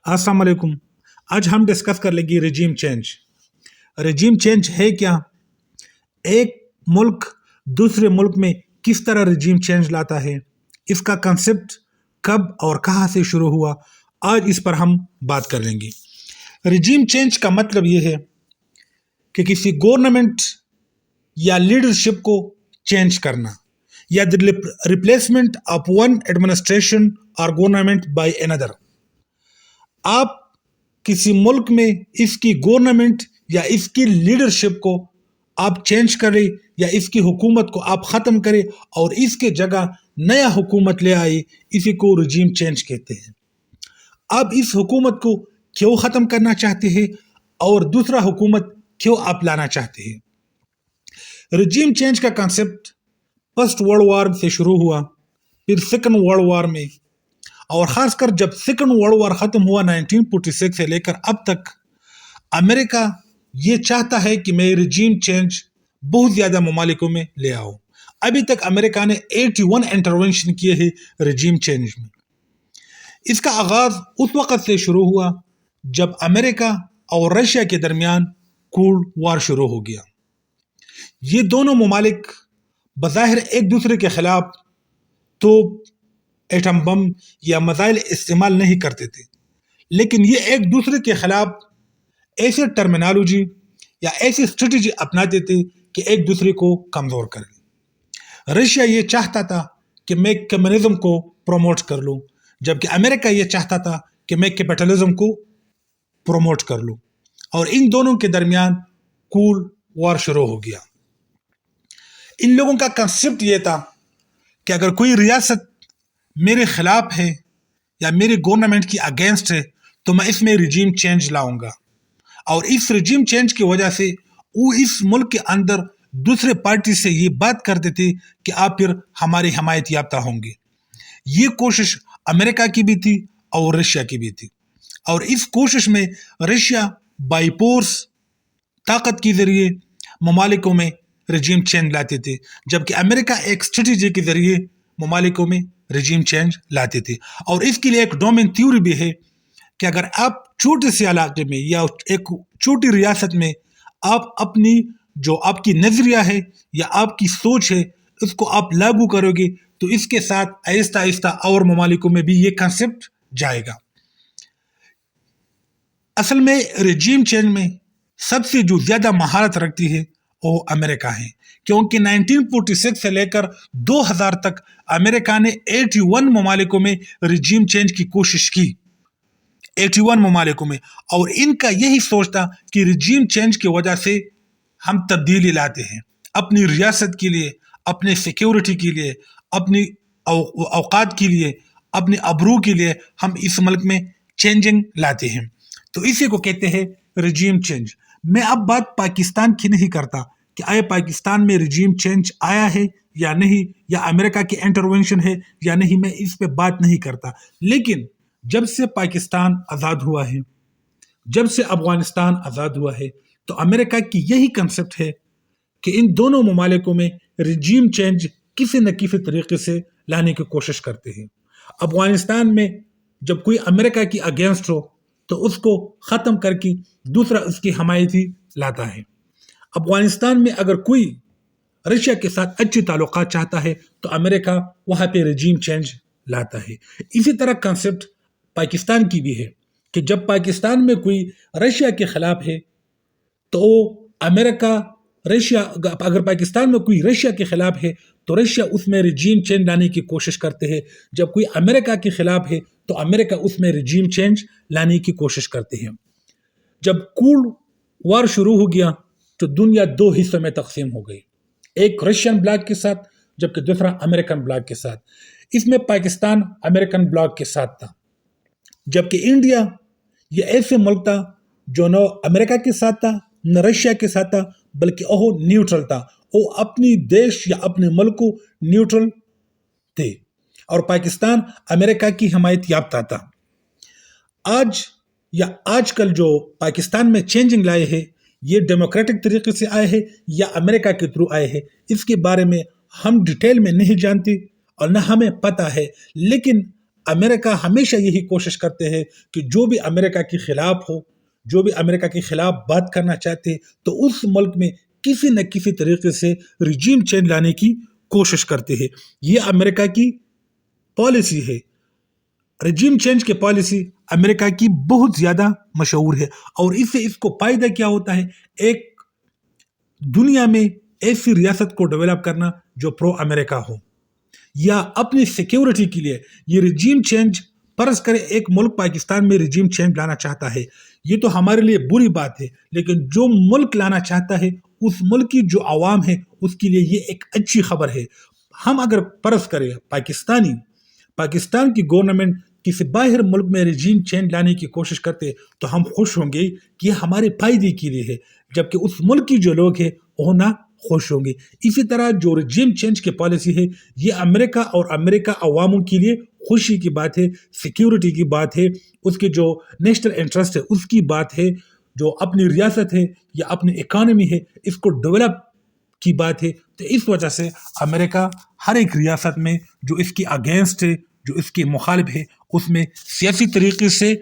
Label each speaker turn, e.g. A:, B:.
A: अस्सलाम वालेकुम। आज हम डिस्कस कर लेंगे रजीम चेंज। रजीम चेंज है क्या, एक मुल्क दूसरे मुल्क में किस तरह रजीम चेंज लाता है, इसका कंसेप्ट कब और कहाँ से शुरू हुआ, आज इस पर हम बात कर लेंगे। रजीम चेंज का मतलब ये है कि किसी गवर्नमेंट या लीडरशिप को चेंज करना, या the replacement of one administration और गवर्नमेंट बाय अनदर। आप किसी मुल्क में इसकी गवर्नमेंट या इसकी लीडरशिप को आप चेंज करें या इसकी हुकूमत को आप ख़त्म करें और इसके जगह नया हुकूमत ले आए, इसी को रजीम चेंज कहते हैं। आप इस हुकूमत को क्यों ख़त्म करना चाहते हैं और दूसरा हुकूमत क्यों आप लाना चाहते हैं। रजीम चेंज का कंसेप्ट फर्स्ट वर्ल्ड वार से शुरू हुआ, फिर सेकंड वर्ल्ड वार में, और ख़ासकर जब सेकंड वर्ल्ड वार ख़त्म हुआ 1946 से लेकर अब तक, अमेरिका ये चाहता है कि मैं रजीम चेंज बहुत ज़्यादा ममालिकों में ले आऊँ। अभी तक अमेरिका ने 81 इंटरवेंशन किए हैं रजीम चेंज में। इसका आगाज़ उस वक़्त से शुरू हुआ जब अमेरिका और रशिया के दरमियान कोल्ड वार शुरू हो गया। ये दोनों ममालिक बज़ाहिर एक दूसरे के ख़िलाफ़ तो एटम बम या मिसाइल इस्तेमाल नहीं करते थे, लेकिन ये एक दूसरे के ख़िलाफ़ ऐसे टर्मिनोलॉजी या ऐसी स्ट्रेटजी अपनाते थे कि एक दूसरे को कमज़ोर करें। रशिया ये चाहता था कि मैं कम्युनिज़्म को प्रमोट कर लूँ, जबकि अमेरिका ये चाहता था कि मैं कैपिटलिज्म को प्रमोट कर लूँ, और इन दोनों के दरमियान कोल्ड वार शुरू हो गया। इन लोगों का कंसेप्ट ये था कि अगर कोई रियासत मेरे ख़िलाफ़ है या मेरी गवर्नमेंट की अगेंस्ट है तो मैं इसमें रजीम चेंज लाऊंगा, और इस रजीम चेंज की वजह से वो इस मुल्क के अंदर दूसरे पार्टी से ये बात करते थे कि आप फिर हमारी हमायत याफ्ता होंगे। ये कोशिश अमेरिका की भी थी और रशिया की भी थी, और इस कोशिश में रशिया बाई फोर्स ताकत के ज़रिए ममालिकों में रजीम चेंज लाते थे, जबकि अमेरिका एक स्ट्रेटजी के ज़रिए ममालिकों में रजीम चेंज लाते थे। और इसके लिए एक डोमेन थ्योरी भी है कि अगर आप छोटे से इलाके में या एक छोटी रियासत में आप अपनी जो आपकी नज़रिया है या आपकी सोच है उसको आप लागू करोगे तो इसके साथ आहिस्ता आहिस्ता और ममालिकों में भी ये कंसेप्ट जाएगा। असल में रजीम चेंज में सबसे जो ज़्यादा महारत रखती है वो अमेरिका है, क्योंकि 1946 से लेकर 2000 तक अमेरिका ने 81 ममालिकों में रजीम चेंज की कोशिश की, 81 ममालिकों में, और इनका यही सोच था कि रजीम चेंज की वजह से हम तब्दीली लाते हैं अपनी रियासत के लिए, अपने सिक्योरिटी के लिए, अपनी औकात के लिए, अपने अबरू के लिए हम इस मुल्क में चेंजिंग लाते हैं। तो इसी को कहते हैं रजीम चेंज। मैं अब बात पाकिस्तान की नहीं करता कि आए पाकिस्तान में रजीम चेंज आया है या नहीं, या अमेरिका की इंटरवेंशन है या नहीं, मैं इस पे बात नहीं करता। लेकिन जब से पाकिस्तान आज़ाद हुआ है, जब से अफगानिस्तान आज़ाद हुआ है, तो अमेरिका की यही कंसेप्ट है कि इन दोनों ममालिकों में रजीम चेंज किसी न किसी तरीके से लाने की कोशिश करते हैं। अफगानिस्तान में जब कोई अमेरिका की अगेंस्ट हो तो उसको ख़त्म करके दूसरा उसकी हमायती लाता है। अफगानिस्तान में अगर कोई रशिया के साथ अच्छे ताल्लुकात चाहता है तो अमेरिका वहाँ पे रजीम चेंज लाता है। इसी तरह कंसेप्ट पाकिस्तान की भी है कि जब पाकिस्तान में कोई रशिया के ख़िलाफ़ है तो अमेरिका रशिया, अगर पाकिस्तान में कोई रशिया के ख़िलाफ़ है तो रशिया उसमें रजीम चेंज लाने की कोशिश करते हैं। जब कोई अमेरिका के ख़िलाफ़ है तो अमेरिका उसमें रजीम चेंज लाने की कोशिश करते हैं। जब कोल्ड वार शुरू हो गया तो दुनिया दो हिस्सों में तकसीम हो गई, एक रशियन ब्लॉक के साथ जबकि दूसरा अमेरिकन ब्लॉक के साथ। इसमें पाकिस्तान अमेरिकन ब्लॉक के साथ था, जबकि इंडिया ये ऐसे मुल्क था जो न अमेरिका के साथ था न रशिया के साथ था, बल्कि वो न्यूट्रल था। वो अपनी देश या अपने मुल्क को न्यूट्रल थे, और पाकिस्तान अमेरिका की हमायत याफ्ता था। आज या आजकल जो पाकिस्तान में चेंजिंग लाए हैं ये डेमोक्रेटिक तरीके से आए हैं या अमेरिका के थ्रू आए हैं, इसके बारे में हम डिटेल में नहीं जानते और न हमें पता है। लेकिन امریکہ ہمیشہ یہی کوشش کرتے ہیں کہ جو بھی امریکہ کے خلاف ہو، جو بھی امریکہ کے خلاف بات کرنا چاہتے ہیں تو اس ملک میں کسی نہ کسی طریقے سے رجیم چینج لانے کی کوشش کرتے ہیں. یہ امریکہ کی پالیسی ہے. رجیم چینج کی پالیسی امریکہ کی بہت زیادہ مشہور ہے، اور اس سے اس کو فائدہ کیا ہوتا ہے؟ ایک دنیا میں ایسی ریاست کو ڈیولپ کرنا جو پرو امریکہ ہو، یا اپنی سیکیورٹی کے لیے یہ رجیم چینج. فرض کرے ایک ملک پاکستان میں رجیم چینج لانا چاہتا ہے، یہ تو ہمارے لیے بری بات ہے، لیکن جو ملک لانا چاہتا ہے اس ملک کی جو عوام ہے اس کے لیے یہ ایک اچھی خبر ہے. ہم اگر فرض کریں پاکستان کی گورنمنٹ کسی باہر ملک میں رجیم چینج لانے کی کوشش کرتے تو ہم خوش ہوں گے کہ یہ ہمارے فائدے کے لیے ہے، جبکہ اس ملک کی جو لوگ ہیں وہ نہ خوش ہوں گے. اسی طرح جو رجیم چینج کی پالیسی ہے یہ امریکہ اور امریکہ عواموں کے لیے خوشی کی بات ہے، سیکیورٹی کی بات ہے، اس کے جو نیشنل انٹرسٹ ہے اس کی بات ہے، جو اپنی ریاست ہے یا اپنی اکانومی ہے اس کو ڈیولپ کی بات ہے. تو اس وجہ سے امریکہ ہر ایک ریاست میں جو اس کی اگینسٹ ہے، جو اس کے مخالف ہے، اس میں سیاسی طریقے سے